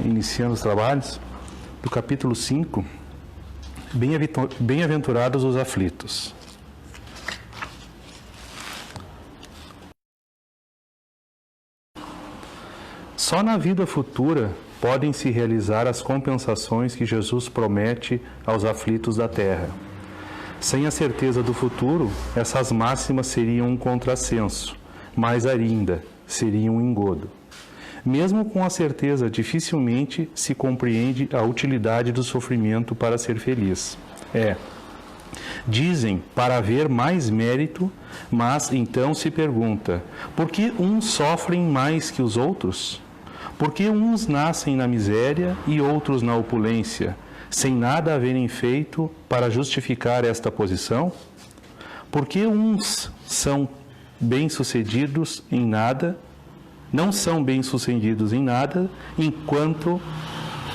iniciando os trabalhos, do capítulo 5, Bem-aventurados os aflitos. Só na vida futura podem se realizar as compensações que Jesus promete aos aflitos da terra. Sem a certeza do futuro, essas máximas seriam um contrassenso, mais ainda, seriam um engodo. Mesmo com a certeza, dificilmente se compreende a utilidade do sofrimento para ser feliz. Dizem para haver mais mérito, mas então se pergunta, por que uns sofrem mais que os outros? Por que uns nascem na miséria e outros na opulência, sem nada haverem feito para justificar esta posição? Por que uns são bem-sucedidos em nada, não são bem-sucedidos em nada, enquanto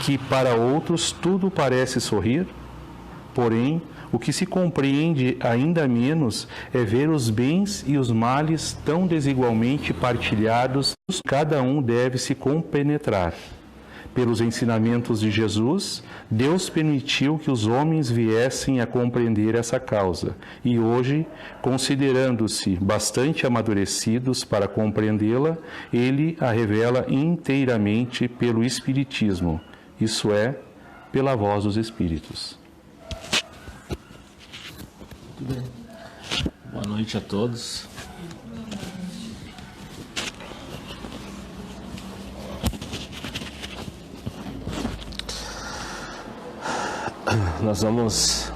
que para outros tudo parece sorrir? Porém, o que se compreende ainda menos é ver os bens e os males tão desigualmente partilhados, cada um deve se compenetrar. Pelos ensinamentos de Jesus, Deus permitiu que os homens viessem a compreender essa causa, e hoje, considerando-se bastante amadurecidos para compreendê-la, Ele a revela inteiramente pelo Espiritismo, isso é, pela voz dos Espíritos. Muito bem. Boa noite a todos. Nós vamos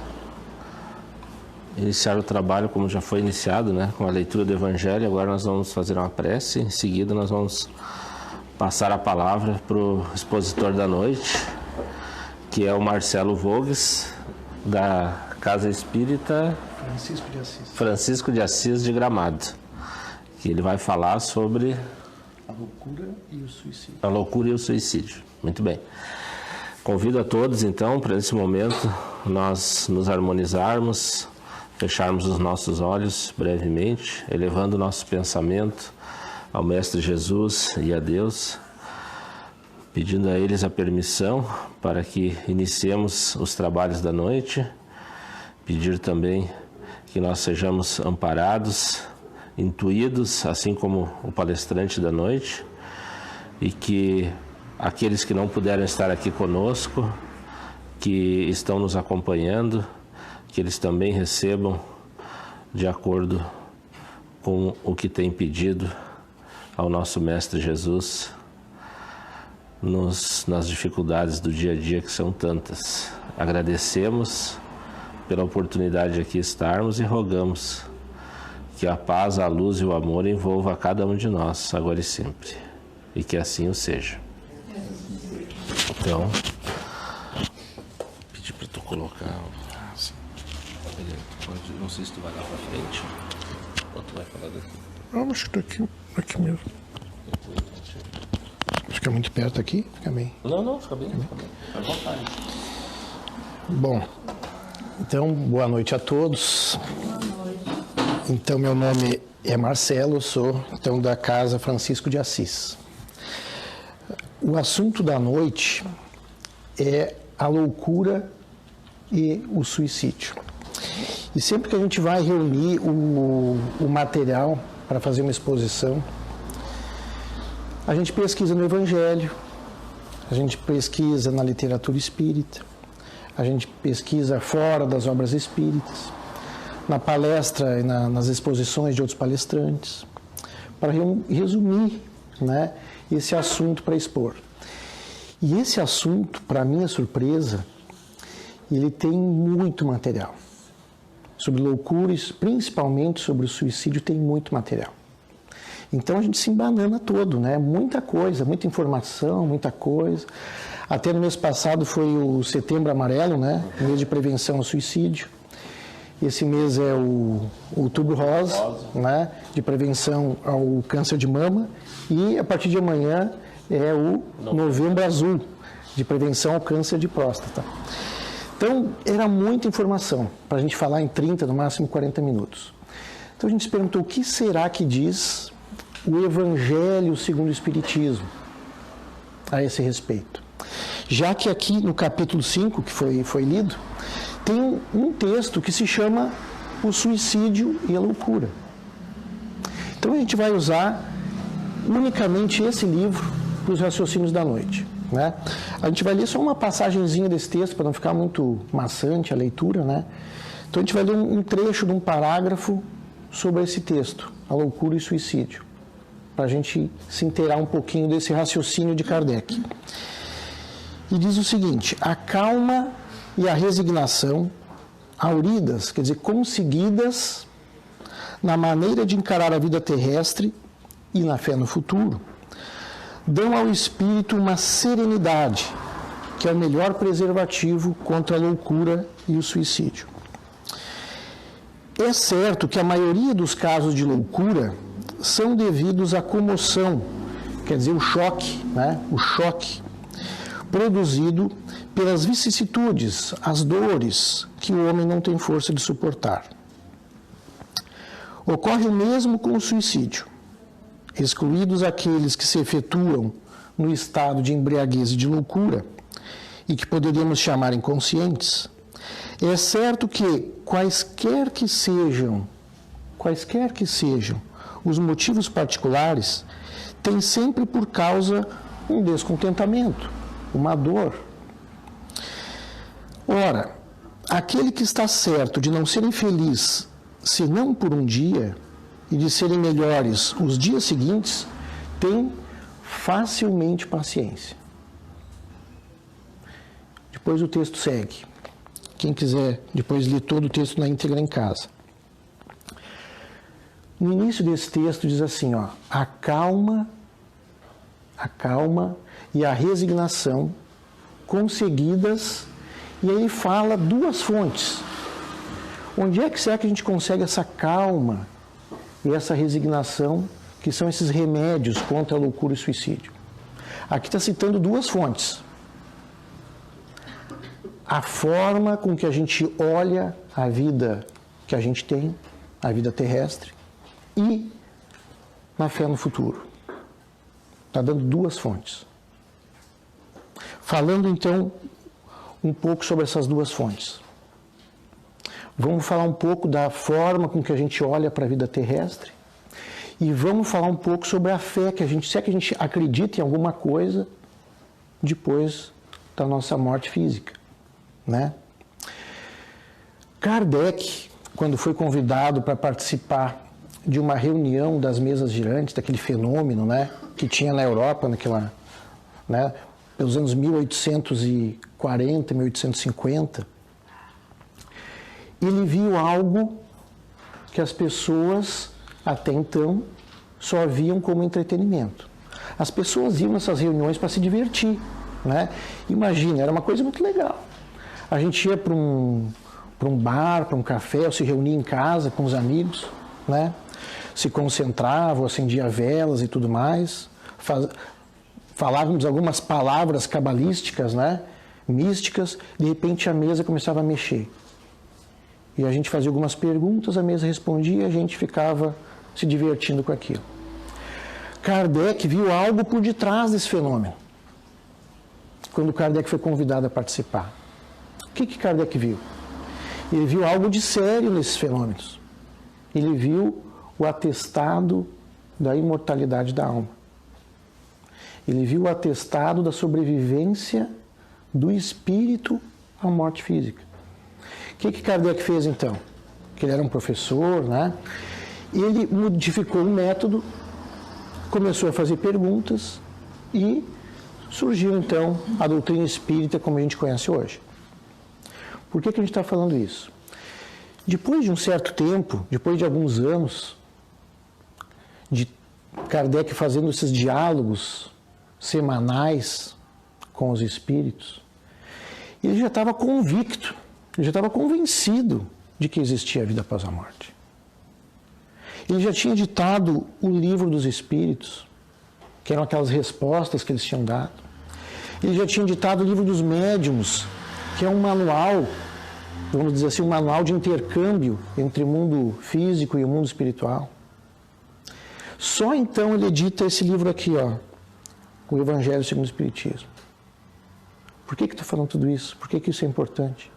iniciar o trabalho como já foi iniciado, né, com a leitura do Evangelho. Agora nós vamos fazer uma prece, em seguida nós vamos passar a palavra para o expositor da noite, que é o Marcelo Voges, da Casa Espírita Francisco de Assis de Gramado, que ele vai falar sobre a loucura e o suicídio. A loucura e o suicídio. Muito bem. Convido a todos, então, para nesse momento nós nos harmonizarmos, fecharmos os nossos olhos brevemente, elevando o nosso pensamento ao Mestre Jesus e a Deus, pedindo a eles a permissão para que iniciemos os trabalhos da noite, pedir também que nós sejamos amparados, intuídos, assim como o palestrante da noite, e que aqueles que não puderam estar aqui conosco, que estão nos acompanhando, que eles também recebam de acordo com o que tem pedido ao nosso Mestre Jesus nas dificuldades do dia a dia, que são tantas. Agradecemos pela oportunidade de aqui estarmos e rogamos que a paz, a luz e o amor envolva a cada um de nós, agora e sempre, e que assim o seja. Então, pedi para tu colocar. Sim. Pode, não sei se tu vai lá para frente ou tu vai falar daqui. Eu acho que aqui mesmo. Fica muito perto aqui? Fica bem. Não, fica bem. Fica à vontade. Bom, então, boa noite a todos. Então, meu nome é Marcelo, sou então da Casa Francisco de Assis. O assunto da noite é a loucura e o suicídio. E sempre que a gente vai reunir o material para fazer uma exposição, a gente pesquisa no Evangelho, a gente pesquisa na literatura espírita, a gente pesquisa fora das obras espíritas, na palestra e nas exposições de outros palestrantes, para resumir, né, esse assunto para expor. E esse assunto, para minha surpresa, ele tem muito material. Sobre loucuras, principalmente sobre o suicídio, tem muito material. Então a gente se embanana todo, né? Muita coisa, muita informação, muita coisa. Até no mês passado foi o Setembro Amarelo, né? Mês de prevenção ao suicídio. Esse mês é o Outubro Rosa, né? De prevenção ao câncer de mama. E a partir de amanhã é o Novembro Azul, de prevenção ao câncer de próstata. Então, era muita informação para a gente falar em 30, no máximo 40 minutos. Então a gente se perguntou, o que será que diz o Evangelho segundo o Espiritismo? a esse respeito. Já que aqui no capítulo 5, que foi lido, tem um texto que se chama O Suicídio e a Loucura. Então a gente vai usar unicamente esse livro para os raciocínios da noite, né? A gente vai ler só uma passagenzinha desse texto para não ficar muito maçante a leitura, né? Então a gente vai ler um trecho de um parágrafo sobre esse texto, a loucura e o suicídio, para a gente se inteirar um pouquinho desse raciocínio de Kardec. E diz o seguinte: a calma e a resignação, auridas, quer dizer, conseguidas na maneira de encarar a vida terrestre e na fé no futuro, dão ao espírito uma serenidade, que é o melhor preservativo contra a loucura e o suicídio. É certo que a maioria dos casos de loucura são devidos à comoção, quer dizer, o choque, né? O choque produzido pelas vicissitudes, as dores que o homem não tem força de suportar. Ocorre o mesmo com o suicídio, excluídos aqueles que se efetuam no estado de embriaguez e de loucura, e que poderíamos chamar inconscientes. É certo que, quaisquer que sejam os motivos particulares, tem sempre por causa um descontentamento, uma dor. Ora, aquele que está certo de não ser infeliz, senão por um dia, e de serem melhores os dias seguintes, tem facilmente paciência. Depois o texto segue. Quem quiser depois ler todo o texto na íntegra em casa. No início desse texto diz assim, ó, a calma e a resignação conseguidas, e aí fala duas fontes. Onde é que será que a gente consegue essa calma e essa resignação, que são esses remédios contra a loucura e o suicídio? Aqui está citando duas fontes. A forma com que a gente olha a vida que a gente tem, a vida terrestre, e na fé no futuro. Está dando duas fontes. Falando então um pouco sobre essas duas fontes. Vamos falar um pouco da forma com que a gente olha para a vida terrestre e vamos falar um pouco sobre a fé que a gente, se é que a gente acredita em alguma coisa depois da nossa morte física, né? Kardec, quando foi convidado para participar de uma reunião das mesas girantes, daquele fenômeno, né, que tinha na Europa naquela, né, pelos anos 1840, 1850, ele viu algo que as pessoas até então só viam como entretenimento. As pessoas iam nessas reuniões para se divertir, né? Imagina, era uma coisa muito legal. A gente ia para um bar, para um café, ou se reunia em casa com os amigos, né? Se concentravam, acendia velas e tudo mais. Falávamos algumas palavras cabalísticas, né? Místicas. De repente a mesa começava a mexer. E a gente fazia algumas perguntas, a mesa respondia e a gente ficava se divertindo com aquilo. Kardec viu algo por detrás desse fenômeno, quando Kardec foi convidado a participar. O que Kardec viu? Ele viu algo de sério nesses fenômenos. Ele viu o atestado da imortalidade da alma. Ele viu o atestado da sobrevivência do espírito à morte física. O que Kardec fez então? Que ele era um professor, né? Ele modificou o método, começou a fazer perguntas e surgiu então a doutrina espírita como a gente conhece hoje. Por que a gente está falando isso? Depois de um certo tempo, depois de alguns anos, de Kardec fazendo esses diálogos semanais com os espíritos, ele já estava convicto, ele já estava convencido de que existia a vida após a morte. Ele já tinha ditado o livro dos espíritos, que eram aquelas respostas que eles tinham dado. Ele já tinha ditado o livro dos médiuns, que é um manual, vamos dizer assim, um manual de intercâmbio entre o mundo físico e o mundo espiritual. Só então ele edita esse livro aqui, ó, o Evangelho segundo o Espiritismo. Por que estou falando tudo isso? Por que isso é importante?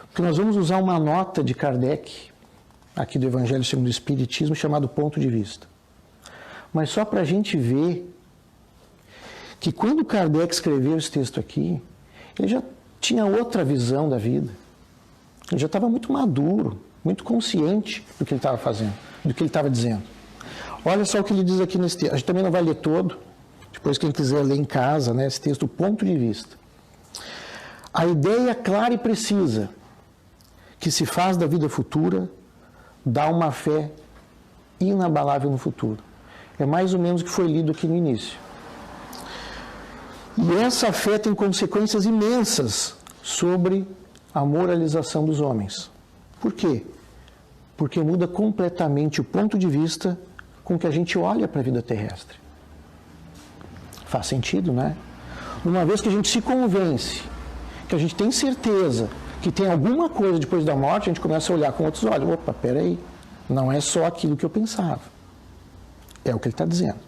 Porque nós vamos usar uma nota de Kardec, aqui do Evangelho segundo o Espiritismo, chamado Ponto de Vista. Mas só para a gente ver que quando Kardec escreveu esse texto aqui, ele já tinha outra visão da vida. Ele já estava muito maduro, muito consciente do que ele estava fazendo, do que ele estava dizendo. Olha só o que ele diz aqui nesse texto. A gente também não vai ler todo, depois quem quiser ler em casa, né, esse texto, o Ponto de Vista. A ideia clara e precisa que se faz da vida futura dá uma fé inabalável no futuro. É mais ou menos o que foi lido aqui no início. E essa fé tem consequências imensas sobre a moralização dos homens. Por quê? Porque muda completamente o ponto de vista com que a gente olha para a vida terrestre. Faz sentido, né? Uma vez que a gente se convence, que a gente tem certeza que tem alguma coisa depois da morte, a gente começa a olhar com outros olhos. Opa, peraí, não é só aquilo que eu pensava. É o que ele está dizendo.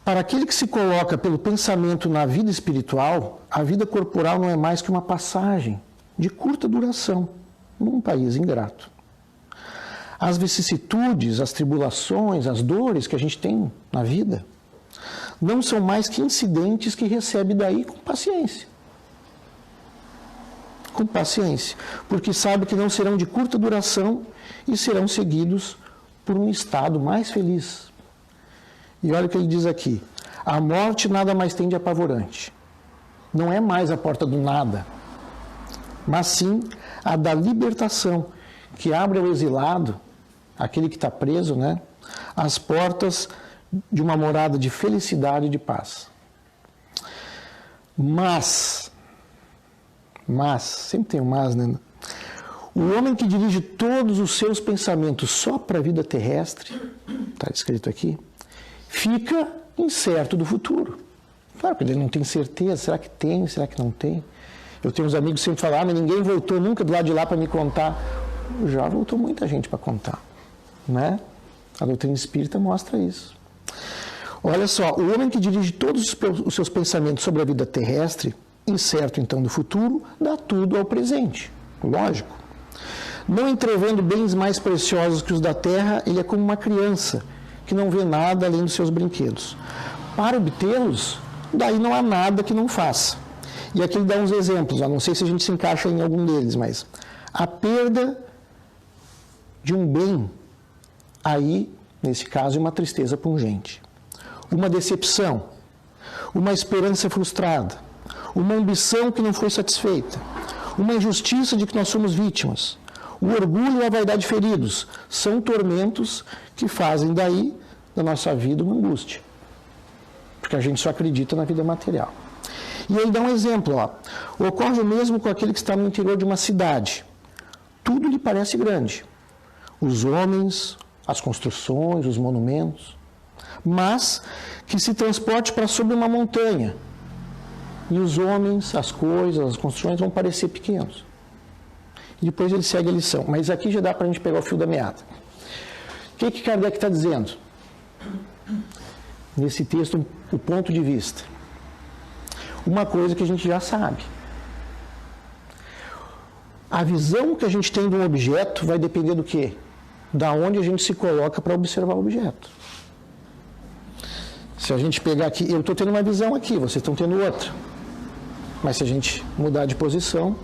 Para aquele que se coloca pelo pensamento na vida espiritual, a vida corporal não é mais que uma passagem de curta duração num país ingrato. As vicissitudes, as tribulações, as dores que a gente tem na vida não são mais que incidentes que recebe daí com paciência. Com paciência, porque sabe que não serão de curta duração e serão seguidos por um estado mais feliz. E olha o que ele diz aqui: a morte nada mais tem de apavorante. Não é mais a porta do nada, mas sim a da libertação, que abre ao exilado, aquele que está preso, né, as portas de uma morada de felicidade e de paz. Mas, sempre tem um mas, né? O homem que dirige todos os seus pensamentos só para a vida terrestre, está escrito aqui, fica incerto do futuro. Claro que ele não tem certeza, será que tem, será que não tem? Eu tenho uns amigos que sempre falam, mas ninguém voltou nunca do lado de lá para me contar. Já voltou muita gente para contar, né? A doutrina espírita mostra isso. Olha só, o homem que dirige todos os seus pensamentos sobre a vida terrestre, incerto então do futuro, dá tudo ao presente, lógico. Não entrevendo bens mais preciosos que os da terra, ele é como uma criança que não vê nada além dos seus brinquedos. Para obtê-los, daí não há nada que não faça. E aqui ele dá uns exemplos, eu não sei se a gente se encaixa em algum deles, mas a perda de um bem, aí, nesse caso, é uma tristeza pungente. Uma decepção, uma esperança frustrada, uma ambição que não foi satisfeita, uma injustiça de que nós somos vítimas, o orgulho e a vaidade feridos, são tormentos que fazem daí, da nossa vida, uma angústia. Porque a gente só acredita na vida material. E ele dá um exemplo, ó. Ocorre o mesmo com aquele que está no interior de uma cidade. Tudo lhe parece grande. Os homens, as construções, os monumentos. Mas que se transporte para sobre uma montanha. E os homens, as coisas, as construções vão parecer pequenos. E depois ele segue a lição. Mas aqui já dá para a gente pegar o fio da meada. O que Kardec está dizendo? Nesse texto, o ponto de vista. Uma coisa que a gente já sabe. A visão que a gente tem de um objeto vai depender do quê? Da onde a gente se coloca para observar o objeto. Se a gente pegar aqui, eu estou tendo uma visão aqui, vocês estão tendo outra. Mas se a gente mudar de posição,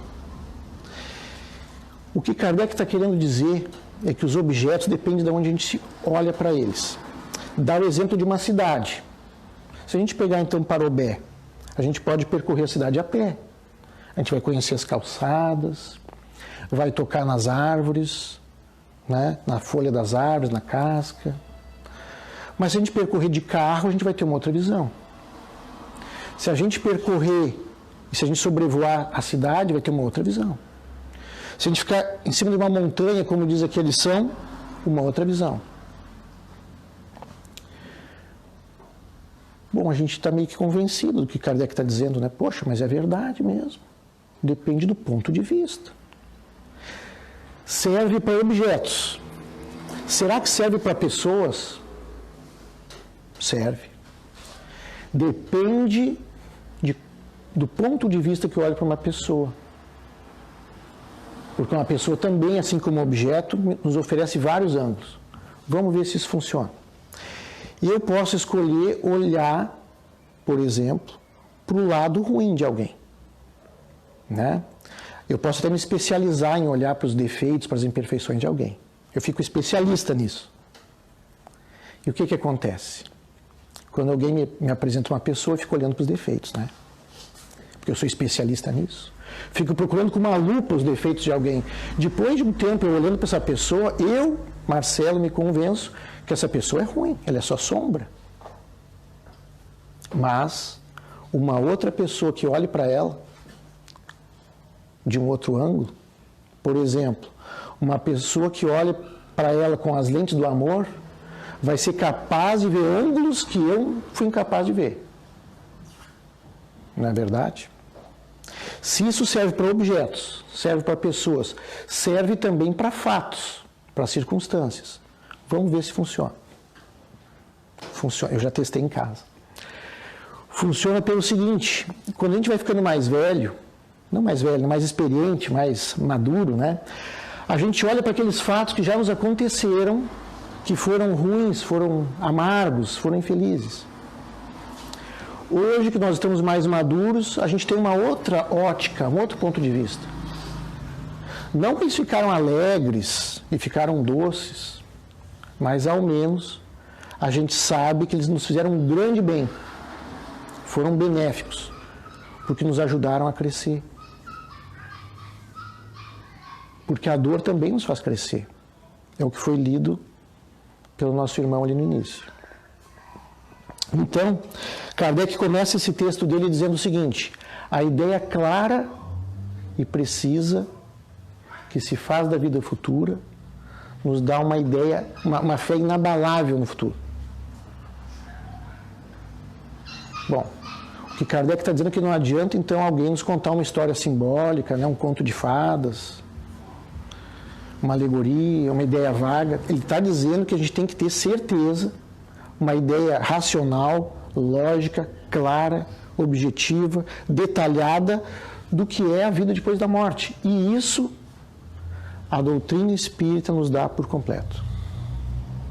o que Kardec está querendo dizer é que os objetos dependem de onde a gente olha para eles. Dá o exemplo de uma cidade. Se a gente pegar então Parobé, a gente pode percorrer a cidade a pé. A gente vai conhecer as calçadas, vai tocar nas árvores, né? Na folha das árvores, na casca. Mas se a gente percorrer de carro, a gente vai ter uma outra visão. Se a gente percorrer, e se a gente sobrevoar a cidade, vai ter uma outra visão. Se a gente ficar em cima de uma montanha, como diz aqui a lição, uma outra visão. Bom, a gente está meio que convencido do que Kardec está dizendo, né? Poxa, mas é verdade mesmo. Depende do ponto de vista. Serve para objetos. Será que serve para pessoas? Serve. Depende do ponto de vista que eu olho para uma pessoa. Porque uma pessoa também, assim como um objeto, nos oferece vários ângulos. Vamos ver se isso funciona. E eu posso escolher olhar, por exemplo, para o lado ruim de alguém. Né? Eu posso até me especializar em olhar para os defeitos, para as imperfeições de alguém. Eu fico especialista nisso. E o que acontece? Quando alguém me apresenta uma pessoa, eu fico olhando para os defeitos, né? Porque eu sou especialista nisso. Fico procurando com uma lupa os defeitos de alguém. Depois de um tempo, eu olhando para essa pessoa, eu, Marcelo, me convenço que essa pessoa é ruim, ela é só sombra. Mas uma outra pessoa que olhe para ela de um outro ângulo, por exemplo, uma pessoa que olha para ela com as lentes do amor, vai ser capaz de ver ângulos que eu fui incapaz de ver. Não é verdade? Se isso serve para objetos, serve para pessoas, serve também para fatos, para circunstâncias. Vamos ver se funciona. Funciona. Eu já testei em casa. Funciona pelo seguinte: quando a gente vai ficando mais velho, não mais velho, mais experiente, mais maduro, né? A gente olha para aqueles fatos que já nos aconteceram, que foram ruins, foram amargos, foram infelizes. Hoje que nós estamos mais maduros, a gente tem uma outra ótica, um outro ponto de vista. Não que eles ficaram alegres e ficaram doces, mas ao menos a gente sabe que eles nos fizeram um grande bem. Foram benéficos, porque nos ajudaram a crescer. Porque a dor também nos faz crescer. É o que foi lido pelo nosso irmão ali no início. Então, Kardec começa esse texto dele dizendo o seguinte: a ideia clara e precisa que se faz da vida futura nos dá uma ideia, uma fé inabalável no futuro. Bom, o que Kardec está dizendo é que não adianta então alguém nos contar uma história simbólica, né, um conto de fadas, uma alegoria, uma ideia vaga. Ele está dizendo que a gente tem que ter certeza, uma ideia racional, lógica, clara, objetiva, detalhada do que é a vida depois da morte. E isso a doutrina espírita nos dá por completo.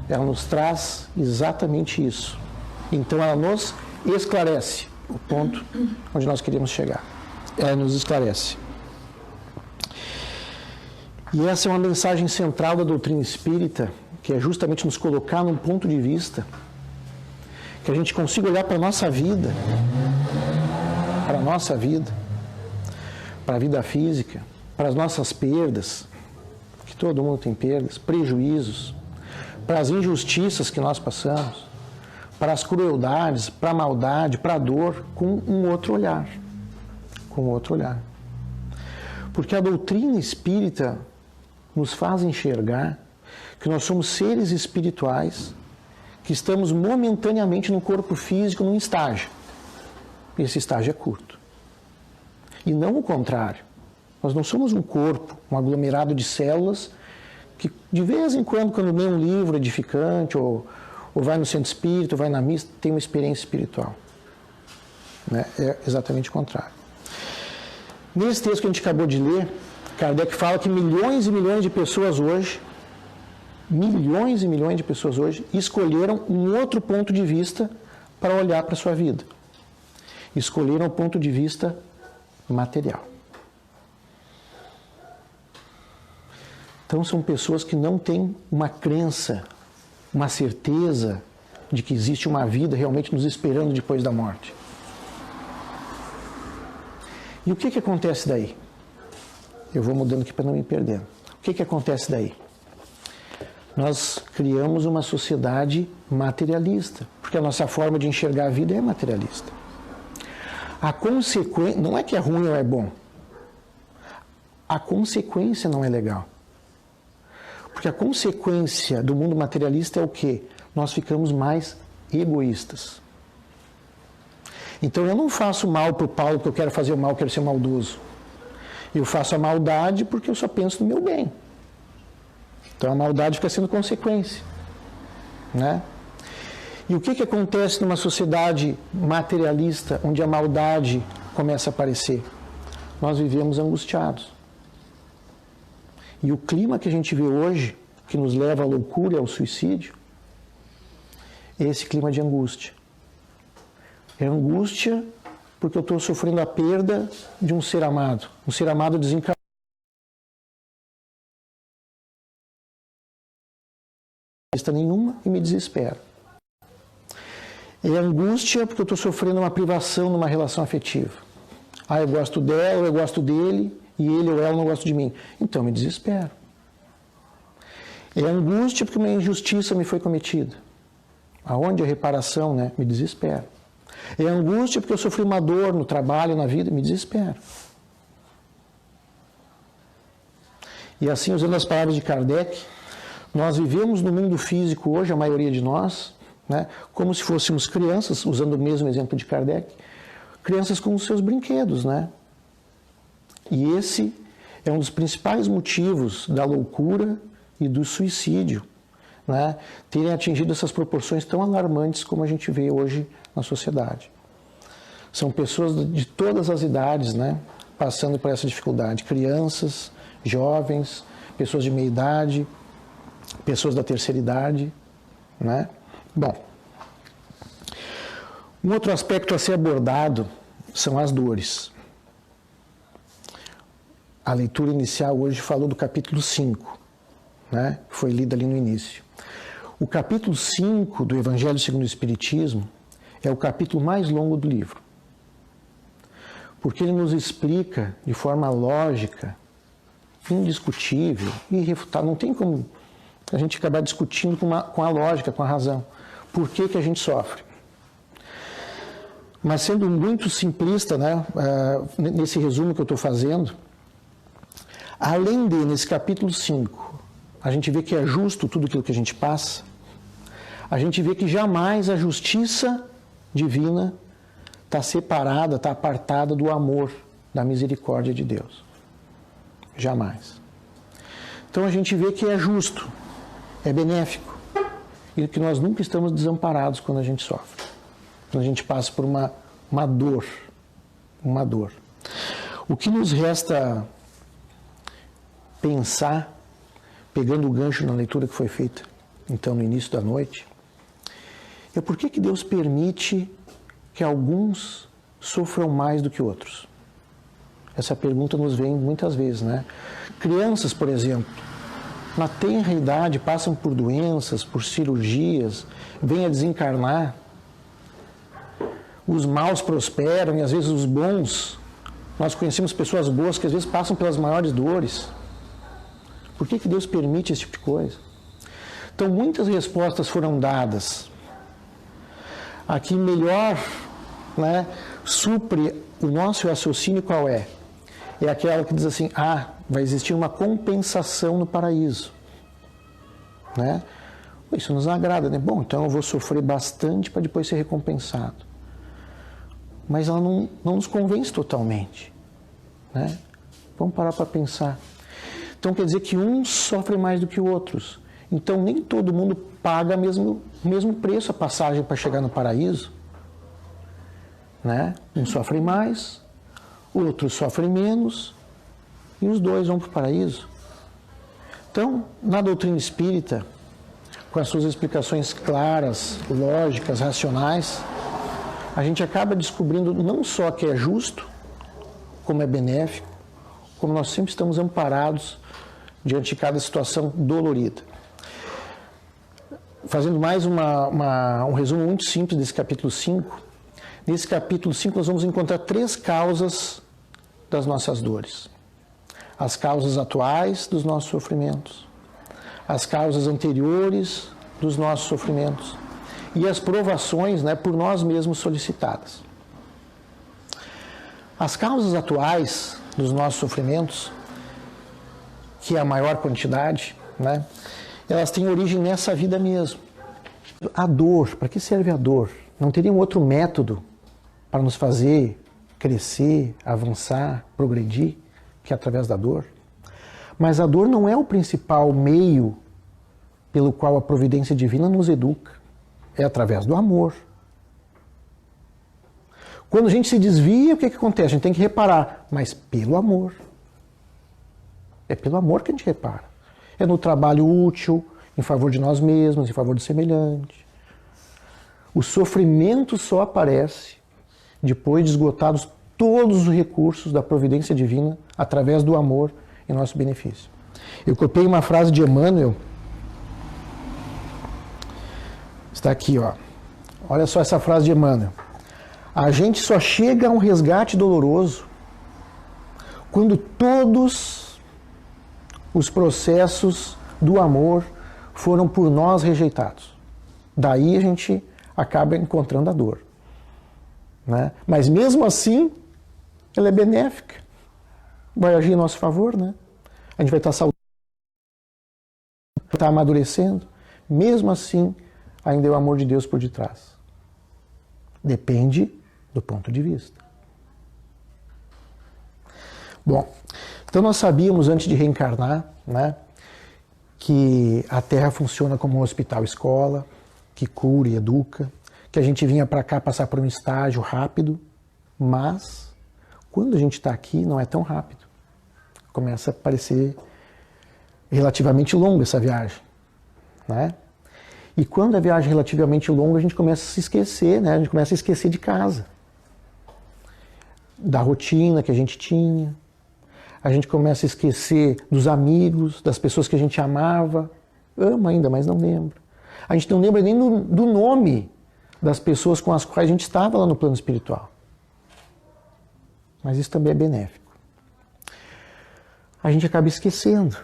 Ela nos traz exatamente isso. Então ela nos esclarece o ponto onde nós queríamos chegar. Ela nos esclarece. E essa é uma mensagem central da doutrina espírita, que é justamente nos colocar num ponto de vista que a gente consiga olhar para a nossa vida, para a vida física, para as nossas perdas, que todo mundo tem perdas, prejuízos, para as injustiças que nós passamos, para as crueldades, para a maldade, para a dor, com um outro olhar. Com outro olhar. Porque a doutrina espírita nos faz enxergar que nós somos seres espirituais que estamos momentaneamente no corpo físico num estágio. E esse estágio é curto. E não o contrário. Nós não somos um corpo, um aglomerado de células que de vez em quando lê um livro edificante ou vai no centro espírita, ou vai na missa, tem uma experiência espiritual. Né? É exatamente o contrário. Nesse texto que a gente acabou de ler, Kardec fala que milhões e milhões de pessoas hoje, escolheram um outro ponto de vista para olhar para a sua vida. Escolheram o ponto de vista material. Então são pessoas que não têm uma crença, uma certeza de que existe uma vida realmente nos esperando depois da morte. E o que acontece daí? Eu vou mudando aqui para não me perder. O que acontece daí? Nós criamos uma sociedade materialista, porque a nossa forma de enxergar a vida é materialista. A consequência, não é que é ruim ou é bom, a consequência não é legal. Porque a consequência do mundo materialista é o quê? Nós ficamos mais egoístas. Então eu não faço mal para o Paulo porque eu quero fazer o mal, eu quero ser maldoso. Eu faço a maldade porque eu só penso no meu bem. Então a maldade fica sendo consequência. Né? E o que acontece numa sociedade materialista, onde a maldade começa a aparecer? Nós vivemos angustiados. E o clima que a gente vê hoje, que nos leva à loucura e ao suicídio, é esse clima de angústia. É angústia porque eu estou sofrendo a perda de um ser amado desencarnado. Nenhuma e me desespero. É angústia porque eu estou sofrendo uma privação numa relação afetiva. Eu gosto dela, eu gosto dele, e ele ou ela não gosta de mim. Então me desespero. É angústia porque uma injustiça me foi cometida. Aonde a reparação, né? Me desespero. É angústia porque eu sofri uma dor no trabalho, na vida, me desespero. E assim, usando as palavras de Kardec, nós vivemos no mundo físico hoje, a maioria de nós, né, como se fôssemos crianças, usando o mesmo exemplo de Kardec, crianças com os seus brinquedos, né? E esse é um dos principais motivos da loucura e do suicídio, né, terem atingido essas proporções tão alarmantes como a gente vê hoje na sociedade. São pessoas de todas as idades, né, passando por essa dificuldade. Crianças, jovens, pessoas de meia idade, pessoas da terceira idade, né? Bom, um outro aspecto a ser abordado são as dores. A leitura inicial hoje falou do capítulo 5, né? Foi lida ali no início. O capítulo 5 do Evangelho segundo o Espiritismo é o capítulo mais longo do livro, porque ele nos explica de forma lógica, indiscutível, irrefutável, não tem como a gente acabar discutindo com a lógica, com a razão. Por que a gente sofre? Mas sendo muito simplista, né, nesse resumo que eu estou fazendo, além de, nesse capítulo 5, a gente vê que é justo tudo aquilo que a gente passa, a gente vê que jamais a justiça divina está separada, está apartada do amor, da misericórdia de Deus. Jamais. Então a gente vê que é justo, é benéfico, e que nós nunca estamos desamparados quando a gente sofre, quando a gente passa por uma dor, uma dor. O que nos resta pensar, pegando o gancho na leitura que foi feita, então, no início da noite, é por que Deus permite que alguns sofram mais do que outros? Essa pergunta nos vem muitas vezes, né? Crianças, por exemplo, na tenra idade, passam por doenças, por cirurgias, vêm a desencarnar. Os maus prosperam e às vezes os bons, nós conhecemos pessoas boas que às vezes passam pelas maiores dores. Por que Deus permite esse tipo de coisa? Então, muitas respostas foram dadas. Aqui melhor, né, supre o nosso raciocínio qual é? É aquela que diz assim, vai existir uma compensação no paraíso, né? Isso nos agrada, né? Bom, então eu vou sofrer bastante para depois ser recompensado. Mas ela não nos convence totalmente, né? Vamos parar para pensar. Então quer dizer que uns sofrem mais do que outros. Então nem todo mundo paga o mesmo preço a passagem para chegar no paraíso, né? Uns sofrem mais, outros sofrem menos, e os dois vão para o paraíso. Então, na doutrina espírita, com as suas explicações claras, lógicas, racionais, a gente acaba descobrindo não só que é justo, como é benéfico, como nós sempre estamos amparados diante de cada situação dolorida. Fazendo mais um resumo muito simples desse capítulo 5, nesse capítulo 5 nós vamos encontrar 3 causas das nossas dores. As causas atuais dos nossos sofrimentos, as causas anteriores dos nossos sofrimentos e as provações, né, por nós mesmos solicitadas. As causas atuais dos nossos sofrimentos, que é a maior quantidade, né, elas têm origem nessa vida mesmo. A dor, para que serve a dor? Não teria um outro método para nos fazer crescer, avançar, progredir, que é através da dor? Mas a dor não é o principal meio pelo qual a providência divina nos educa. É através do amor. Quando a gente se desvia, o que acontece? A gente tem que reparar, mas pelo amor. É pelo amor que a gente repara. É no trabalho útil, em favor de nós mesmos, em favor do semelhante. O sofrimento só aparece depois de esgotados todos os recursos da providência divina através do amor em nosso benefício. Eu copiei uma frase de Emmanuel. Está aqui, ó. Olha só essa frase de Emmanuel. A gente só chega a um resgate doloroso quando todos os processos do amor foram por nós rejeitados. Daí a gente acaba encontrando a dor. Né? Mas mesmo assim, ela é benéfica. Vai agir em nosso favor, né? A gente vai estar saudável, vai estar amadurecendo. Mesmo assim, ainda é o amor de Deus por detrás. Depende do ponto de vista. Bom, então nós sabíamos antes de reencarnar, né, que a Terra funciona como um hospital-escola, que cura e educa, que a gente vinha para cá passar por um estágio rápido, mas quando a gente está aqui não é tão rápido. Começa a parecer relativamente longa essa viagem, né? E quando a viagem é relativamente longa, a gente começa a se esquecer, né? A gente começa a esquecer de casa, da rotina que a gente tinha. A gente começa a esquecer dos amigos, das pessoas que a gente amava. Ama ainda, mas não lembra. A gente não lembra nem do nome das pessoas com as quais a gente estava lá no plano espiritual. Mas isso também é benéfico. A gente acaba esquecendo.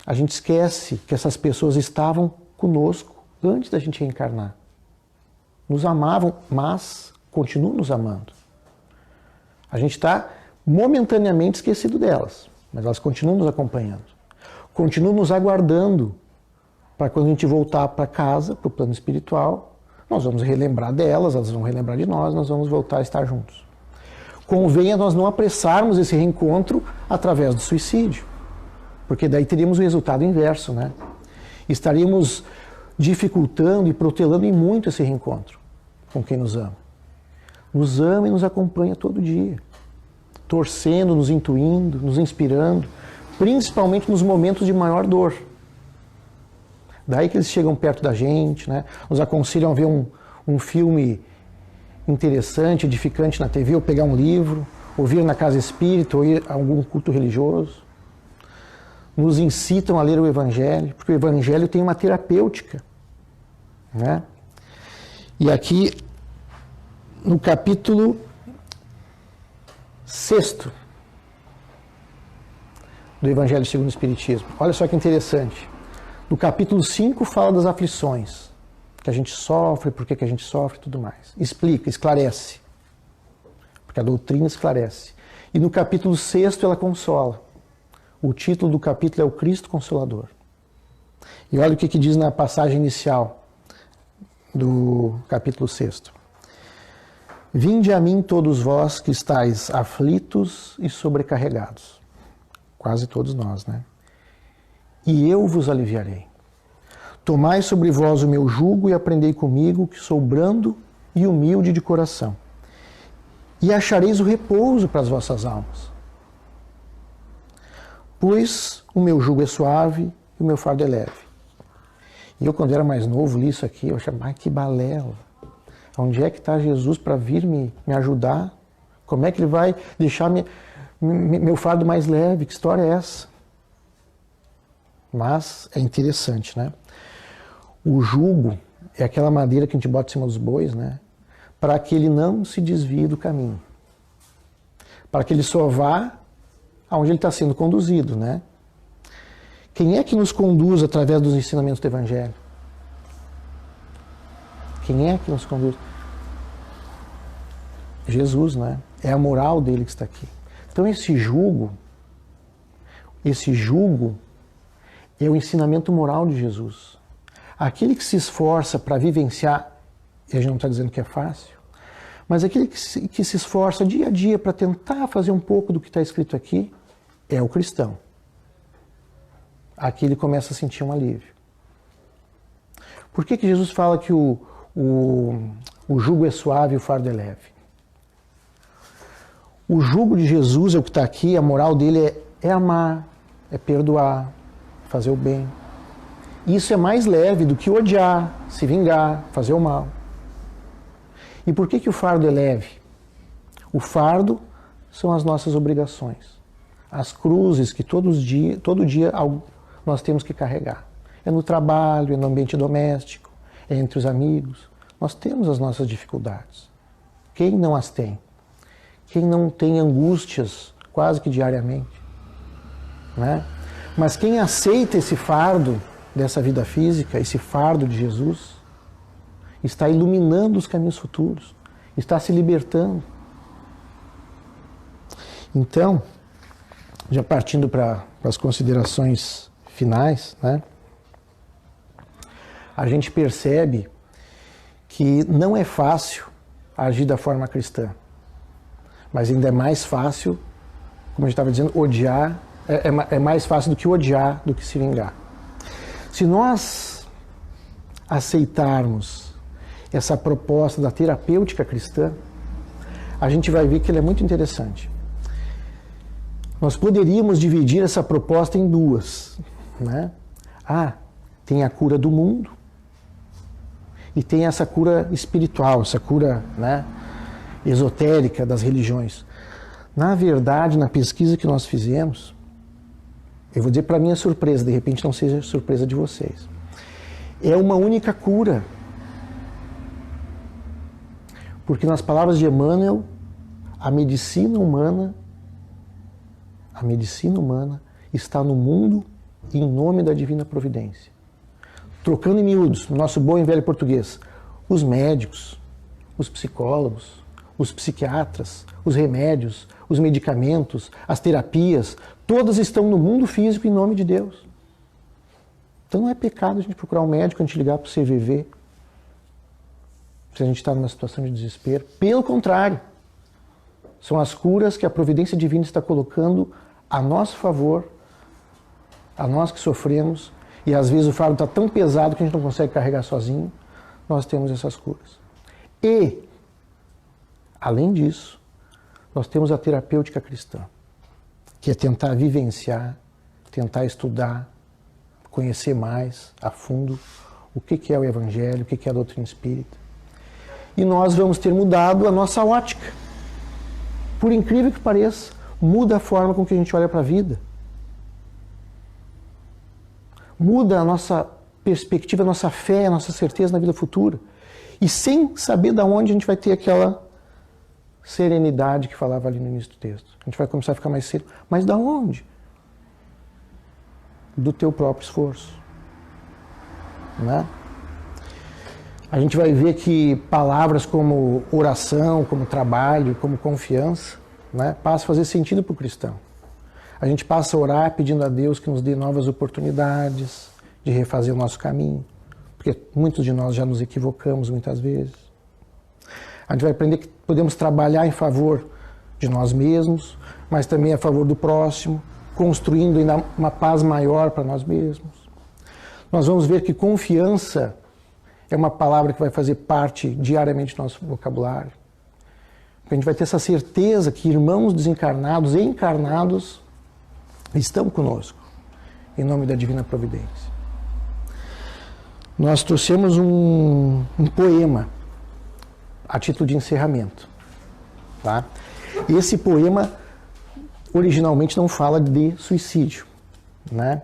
A gente esquece que essas pessoas estavam conosco antes da gente reencarnar. Nos amavam, mas continuam nos amando. A gente está momentaneamente esquecido delas, mas elas continuam nos acompanhando. Continuam nos aguardando para quando a gente voltar para casa, para o plano espiritual, nós vamos relembrar delas, elas vão relembrar de nós, nós vamos voltar a estar juntos. Convenha nós não apressarmos esse reencontro através do suicídio, porque daí teríamos o resultado inverso, né? Estaríamos dificultando e protelando em muito esse reencontro com quem nos ama. Nos ama e nos acompanha todo dia, torcendo, nos intuindo, nos inspirando, principalmente nos momentos de maior dor. Daí que eles chegam perto da gente, né? Nos aconselham a ver um filme interessante, edificante na TV, ou pegar um livro, ou vir na casa espírita, ou ir a algum culto religioso. Nos incitam a ler o Evangelho, porque o Evangelho tem uma terapêutica, né? E aqui, no capítulo 6º do Evangelho segundo o Espiritismo, olha só que interessante. No capítulo 5 fala das aflições, que a gente sofre, por que a gente sofre e tudo mais. Explica, esclarece, porque a doutrina esclarece. E no capítulo 6º ela consola. O título do capítulo é o Cristo Consolador. E olha o que diz na passagem inicial do capítulo 6º. Vinde a mim todos vós que estáis aflitos e sobrecarregados. Quase todos nós, né? E eu vos aliviarei. Tomai sobre vós o meu jugo e aprendei comigo, que sou brando e humilde de coração. E achareis o repouso para as vossas almas. Pois o meu jugo é suave e o meu fardo é leve. E eu, quando era mais novo, li isso aqui, eu achava, ai, que balela. Onde é que está Jesus para vir me ajudar? Como é que ele vai deixar meu fardo mais leve? Que história é essa? Mas é interessante, né? O jugo é aquela madeira que a gente bota em cima dos bois, né? Para que ele não se desvie do caminho. Para que ele só vá aonde ele está sendo conduzido, né? Quem é que nos conduz através dos ensinamentos do Evangelho? Quem é que nos conduz? Jesus, né? É a moral dele que está aqui. Então esse jugo é o ensinamento moral de Jesus. Aquele que se esforça para vivenciar, e a gente não está dizendo que é fácil, mas aquele que se esforça dia a dia para tentar fazer um pouco do que está escrito aqui, é o cristão. Aqui ele começa a sentir um alívio. Por que Jesus fala que o jugo é suave e o fardo é leve? O jugo de Jesus é o que está aqui, a moral dele é amar, é perdoar, fazer o bem. Isso é mais leve do que odiar, se vingar, fazer o mal. E por que o fardo é leve? O fardo são as nossas obrigações. As cruzes que todo dia nós temos que carregar. É no trabalho, é no ambiente doméstico, é entre os amigos. Nós temos as nossas dificuldades. Quem não as tem? Quem não tem angústias quase que diariamente? Né? Mas quem aceita esse fardo dessa vida física, esse fardo de Jesus, está iluminando os caminhos futuros, está se libertando. Então, já partindo para as considerações finais, né? A gente percebe que não é fácil agir da forma cristã, mas ainda é mais fácil, como a gente estava dizendo, odiar, é mais fácil do que odiar, do que se vingar. Se nós aceitarmos essa proposta da terapêutica cristã, a gente vai ver que ela é muito interessante. Nós poderíamos dividir essa proposta em duas, né? Tem a cura do mundo e tem essa cura espiritual, essa cura, né, esotérica das religiões. Na verdade, na pesquisa que nós fizemos, eu vou dizer para minha surpresa, de repente não seja surpresa de vocês, é uma única cura. Porque nas palavras de Emmanuel, a medicina humana está no mundo em nome da divina providência. Trocando em miúdos, no nosso bom e velho português, os médicos, os psicólogos, os psiquiatras, os remédios, os medicamentos, as terapias, todas estão no mundo físico em nome de Deus. Então não é pecado a gente procurar um médico, a gente ligar para o CVV, se a gente está numa situação de desespero. Pelo contrário, são as curas que a providência divina está colocando a nosso favor, a nós que sofremos, e às vezes o fardo está tão pesado que a gente não consegue carregar sozinho, nós temos essas curas. E, além disso, nós temos a terapêutica cristã, que é tentar vivenciar, tentar estudar, conhecer mais a fundo o que é o Evangelho, o que é a doutrina espírita. E nós vamos ter mudado a nossa ótica. Por incrível que pareça, muda a forma com que a gente olha para a vida. Muda a nossa perspectiva, a nossa fé, a nossa certeza na vida futura. E sem saber de onde a gente vai ter aquela serenidade que falava ali no início do texto. A gente vai começar a ficar mais sério. Mas da onde? Do teu próprio esforço. Né? A gente vai ver que palavras como oração, como trabalho, como confiança, né, passam a fazer sentido para o cristão. A gente passa a orar pedindo a Deus que nos dê novas oportunidades de refazer o nosso caminho, porque muitos de nós já nos equivocamos muitas vezes. A gente vai aprender que podemos trabalhar em favor de nós mesmos, mas também a favor do próximo, construindo ainda uma paz maior para nós mesmos. Nós vamos ver que confiança é uma palavra que vai fazer parte diariamente do nosso vocabulário. A gente vai ter essa certeza que irmãos desencarnados e encarnados estão conosco, em nome da Divina Providência. Nós trouxemos um poema a título de encerramento. Tá? E esse poema originalmente não fala de suicídio. Né?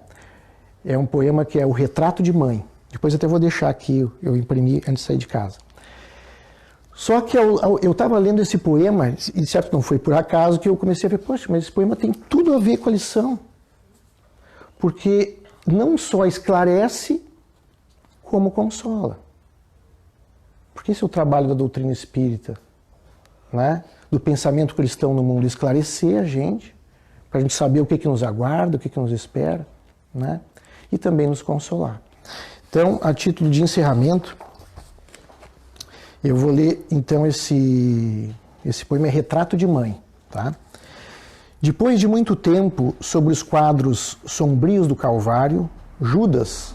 É um poema que é o Retrato de Mãe. Depois até vou deixar aqui, eu imprimi antes de sair de casa. Só que eu estava lendo esse poema, e certo não foi por acaso, que eu comecei a ver, poxa, mas esse poema tem tudo a ver com a lição. Porque não só esclarece, como consola. Porque esse é o trabalho da doutrina espírita, né? Do pensamento cristão no mundo, esclarecer a gente, para a gente saber o que nos aguarda, o que nos espera, né? E também nos consolar. Então, a título de encerramento, eu vou ler, então, esse poema é Retrato de Mãe. Tá? Depois de muito tempo, sobre os quadros sombrios do Calvário, Judas,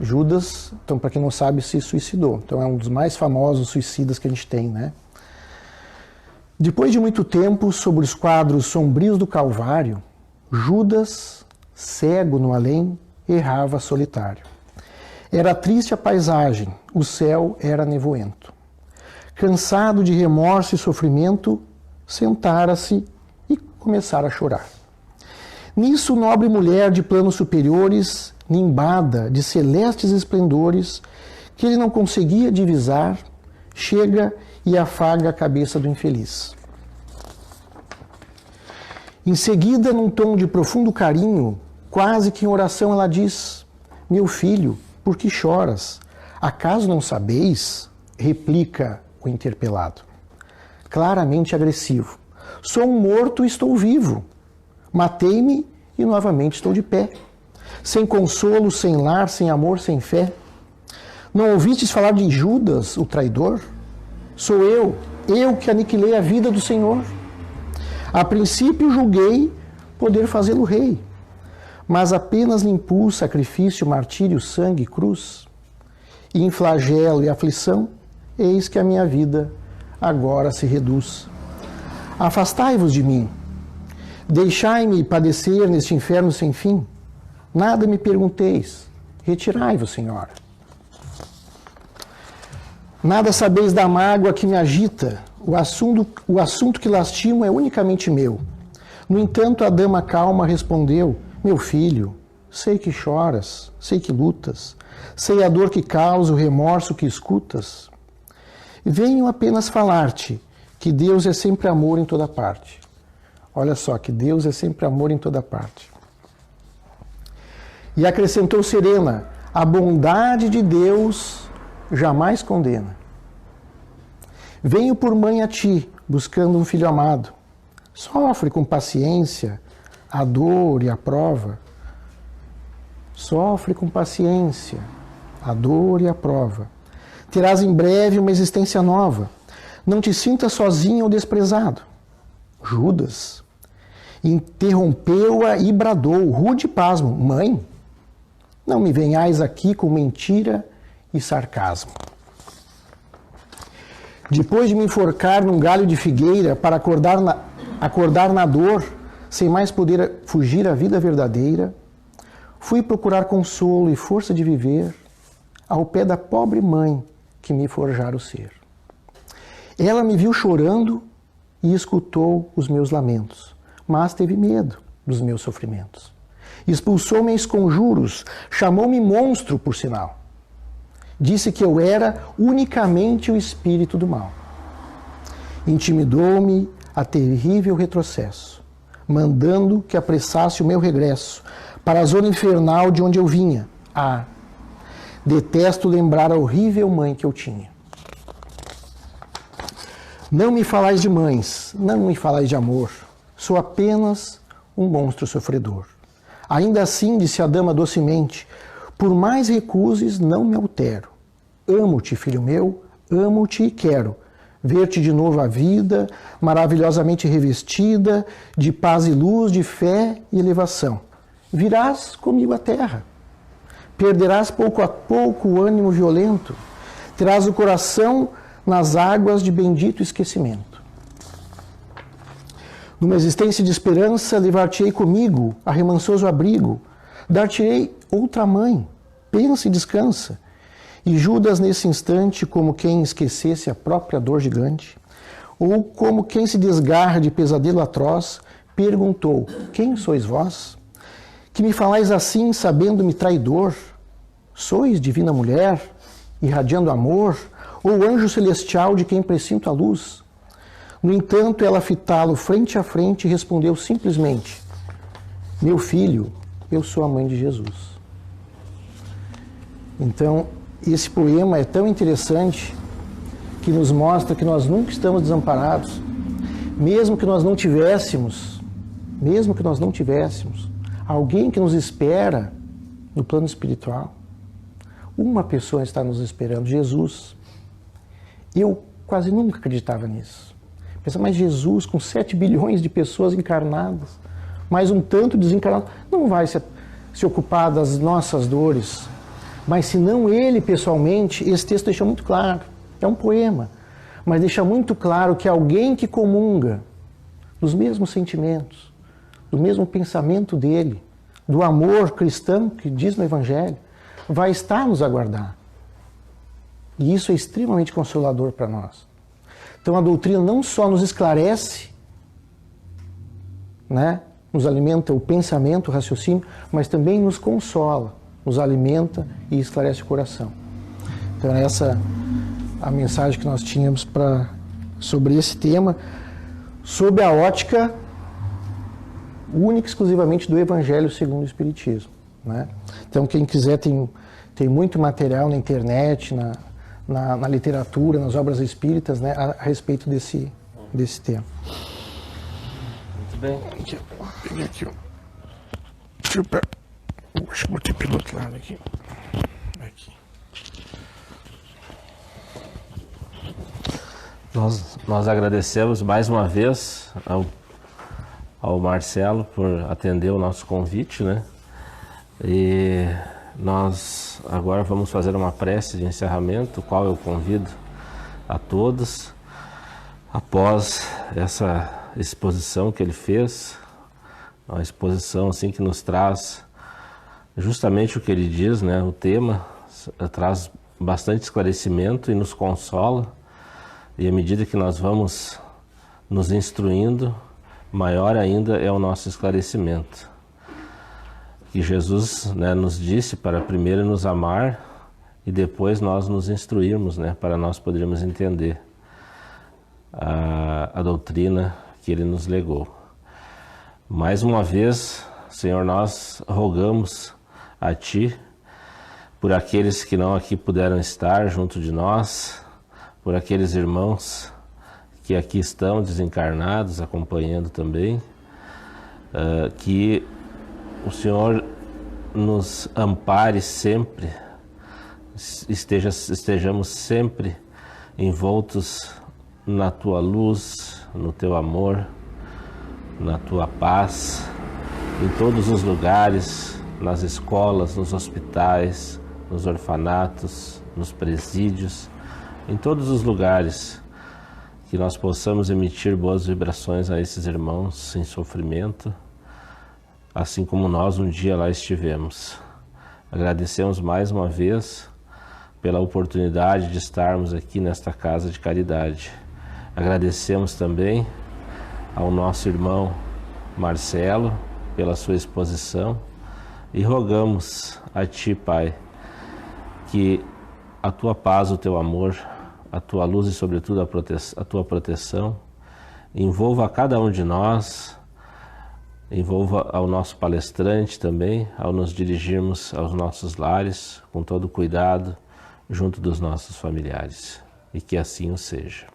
Judas, então, para quem não sabe, se suicidou. Então, é um dos mais famosos suicidas que a gente tem, né? Depois de muito tempo, sobre os quadros sombrios do Calvário, Judas, cego no além, errava solitário. Era triste a paisagem, o céu era nevoento. Cansado de remorso e sofrimento, sentara-se e começara a chorar. Nisso, nobre mulher de planos superiores, nimbada de celestes esplendores, que ele não conseguia divisar, chega e afaga a cabeça do infeliz. Em seguida, num tom de profundo carinho, quase que em oração, ela diz: meu filho, por que choras? Acaso não sabeis? Replica o interpelado, claramente agressivo. Sou um morto e estou vivo. Matei-me e novamente estou de pé. Sem consolo, sem lar, sem amor, sem fé. Não ouvistes falar de Judas, o traidor? Sou eu que aniquilei a vida do Senhor. A princípio julguei poder fazê-lo rei, mas apenas lhe impus sacrifício, martírio, sangue, cruz. E em flagelo e aflição, eis que a minha vida agora se reduz. Afastai-vos de mim. Deixai-me padecer neste inferno sem fim. Nada me pergunteis. Retirai-vos, Senhora. Nada sabeis da mágoa que me agita. O assunto que lastimo é unicamente meu. No entanto, a dama calma respondeu: meu filho, sei que choras, sei que lutas, sei a dor que causa, o remorso que escutas. Venho apenas falar-te que Deus é sempre amor em toda parte. Olha só, que Deus é sempre amor em toda parte. E acrescentou serena: a bondade de Deus jamais condena. Venho por mãe a ti, buscando um filho amado. Sofre com paciência a dor e a prova. Sofre com paciência a dor e a prova. Terás em breve uma existência nova. Não te sintas sozinho ou desprezado. Judas interrompeu-a e bradou, rude pasmo: mãe, não me venhais aqui com mentira e sarcasmo. Depois de me enforcar num galho de figueira para acordar na dor, sem mais poder fugir à vida verdadeira, fui procurar consolo e força de viver ao pé da pobre mãe que me forjara o ser. Ela me viu chorando e escutou os meus lamentos, mas teve medo dos meus sofrimentos. Expulsou-me a esconjuros, chamou-me monstro, por sinal. Disse que eu era unicamente o espírito do mal. Intimidou-me a terrível retrocesso, mandando que apressasse o meu regresso para a zona infernal de onde eu vinha. Ah, detesto lembrar a horrível mãe que eu tinha. Não me falais de mães, não me falais de amor. Sou apenas um monstro sofredor. Ainda assim, disse a dama docemente, por mais recuses, não me altero. Amo-te, filho meu, amo-te e quero ver-te de novo a vida, maravilhosamente revestida de paz e luz, de fé e elevação. Virás comigo à terra. Perderás pouco a pouco o ânimo violento. Terás o coração nas águas de bendito esquecimento. Numa existência de esperança, levar-te-ei comigo a remansoso abrigo. Dar-te-ei outra mãe. Pensa e descansa. E Judas, nesse instante, como quem esquecesse a própria dor gigante, ou como quem se desgarra de pesadelo atroz, perguntou: quem sois vós? Que me falais assim, sabendo-me traidor? Sois divina mulher, irradiando amor, ou anjo celestial de quem presinto a luz? No entanto, ela, fitá-lo frente a frente, respondeu simplesmente: meu filho, eu sou a mãe de Jesus. Então, esse poema é tão interessante que nos mostra que nós nunca estamos desamparados, mesmo que nós não tivéssemos alguém que nos espera no plano espiritual. Uma pessoa está nos esperando, Jesus. Eu quase nunca acreditava nisso. Pensa, mas Jesus, com 7 bilhões de pessoas encarnadas, mais um tanto desencarnado, não vai se ocupar das nossas dores, Mas se não ele pessoalmente, esse texto deixa muito claro, é um poema, mas deixa muito claro que alguém que comunga dos mesmos sentimentos, do mesmo pensamento dele, do amor cristão que diz no Evangelho, vai estar nos aguardar. E isso é extremamente consolador para nós. Então a doutrina não só nos esclarece, né, nos alimenta o pensamento, o raciocínio, mas também nos consola, nos alimenta e esclarece o coração. Então essa a mensagem que nós tínhamos sobre esse tema, sob a ótica única e exclusivamente do Evangelho segundo o Espiritismo, né? Então quem quiser tem muito material na internet, na literatura, nas obras espíritas, né, a respeito desse tema. Muito bem. Peguei aqui, ó. Deixa eu pegar. Acho que botei pelo outro lado aqui. Aqui. Nós agradecemos mais uma vez ao Marcelo por atender o nosso convite, né? E nós agora vamos fazer uma prece de encerramento, qual eu convido a todos, após essa exposição que ele fez, uma exposição assim que nos traz justamente o que ele diz, né? O tema traz bastante esclarecimento e nos consola, e à medida que nós vamos nos instruindo, maior ainda é o nosso esclarecimento. Que Jesus, né, nos disse para primeiro nos amar e depois nós nos instruirmos, né, para nós podermos entender a doutrina que Ele nos legou. Mais uma vez, Senhor, nós rogamos a Ti por aqueles que não aqui puderam estar junto de nós, por aqueles irmãos que aqui estão desencarnados, acompanhando também, que o Senhor nos ampare sempre, estejamos sempre envoltos na Tua luz, no Teu amor, na Tua paz, em todos os lugares, nas escolas, nos hospitais, nos orfanatos, nos presídios, em todos os lugares, que nós possamos emitir boas vibrações a esses irmãos em sofrimento, assim como nós um dia lá estivemos. Agradecemos mais uma vez pela oportunidade de estarmos aqui nesta casa de caridade. Agradecemos também ao nosso irmão Marcelo pela sua exposição e rogamos a Ti, Pai, que a Tua paz, o Teu amor, a Tua luz e sobretudo a Tua proteção envolva a cada um de nós, envolva ao nosso palestrante também, ao nos dirigirmos aos nossos lares com todo cuidado junto dos nossos familiares, e que assim o seja.